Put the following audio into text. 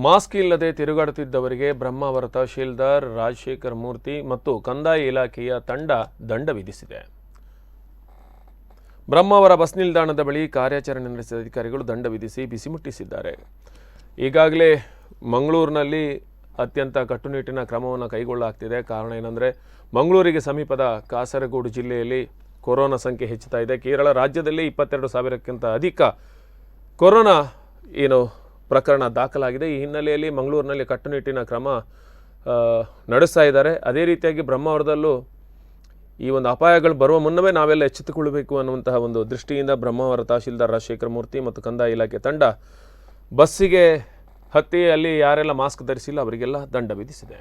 Mask ಇಲ್ಲದೆ ತಿರುಗಾಡುತ್ತಿದ್ದವರಿಗೆ ಬ್ರಹ್ಮಾವರ ತಹಶೀಲ್ದಾರ್ ರಾಜಶೇಖರ ಮೂರ್ತಿ ಮತ್ತು ಕಂದಾಯ ಇಲಾಖೆಯ ತಂಡ ದಂಡ ವಿಧಿಸಿದೆ. ಬ್ರಹ್ಮಾವರ ಬಸ್ ನಿಲ್ದಾಣದ ಬಳಿ ಕಾರ್ಯಾಚರಣೆ ನಡೆಸಿದ ಅಧಿಕಾರಿಗಳು ದಂಡ ವಿಧಿಸಿ ಬಿಸಿ ಮುಟ್ಟಿಸಿದ್ದಾರೆ. ಈಗಾಗಲೇ ಮಂಗಳೂರಿನಲ್ಲಿ ಅತ್ಯಂತ ಕಟ್ಟುನಿಟ್ಟಿನ ಕ್ರಮವನ್ನು ಕೈಗೊಳ್ಳಲಾಗ್ತಿದೆ. ಕಾರಣ ಏನಂದರೆ ಮಂಗಳೂರಿಗೆ ಸಮೀಪದ ಕಾಸರಗೋಡು ಜಿಲ್ಲೆಯಲ್ಲಿ ಕೊರೋನಾ ಸಂಖ್ಯೆ ಹೆಚ್ಚುತ್ತಾ ಇದೆ. ಕೇರಳ ರಾಜ್ಯದಲ್ಲಿ 22,000ಕ್ಕಿಂತ ಅಧಿಕ ಕೊರೋನಾ ಪ್ರಕರಣ ದಾಖಲಾಗಿದೆ. ಈ ಹಿನ್ನೆಲೆಯಲ್ಲಿ ಮಂಗಳೂರಿನಲ್ಲಿ ಕಟ್ಟುನಿಟ್ಟಿನ ಕ್ರಮ ನಡೆಸ್ತಾ ಇದ್ದಾರೆ. ಅದೇ ರೀತಿಯಾಗಿ ಬ್ರಹ್ಮಾವರದಲ್ಲೂ ಈ ಒಂದು ಅಪಾಯಗಳು ಬರುವ ಮುನ್ನವೇ ನಾವೆಲ್ಲ ಎಚ್ಚೆತ್ತುಕೊಳ್ಳಬೇಕು ಅನ್ನುವಂತಹ ಒಂದು ದೃಷ್ಟಿಯಿಂದ ಬ್ರಹ್ಮಾವರ ತಹಶೀಲ್ದಾರ್ ರಾಜಶೇಖರ ಮೂರ್ತಿ ಮತ್ತು ಕಂದಾಯ ಇಲಾಖೆ ತಂಡ ಬಸ್ಸಿಗೆ ಹತ್ತಿ ಅಲ್ಲಿ ಯಾರೆಲ್ಲ ಮಾಸ್ಕ್ ಧರಿಸಿಲ್ಲ ಅವರಿಗೆಲ್ಲ ದಂಡ ವಿಧಿಸಿದೆ.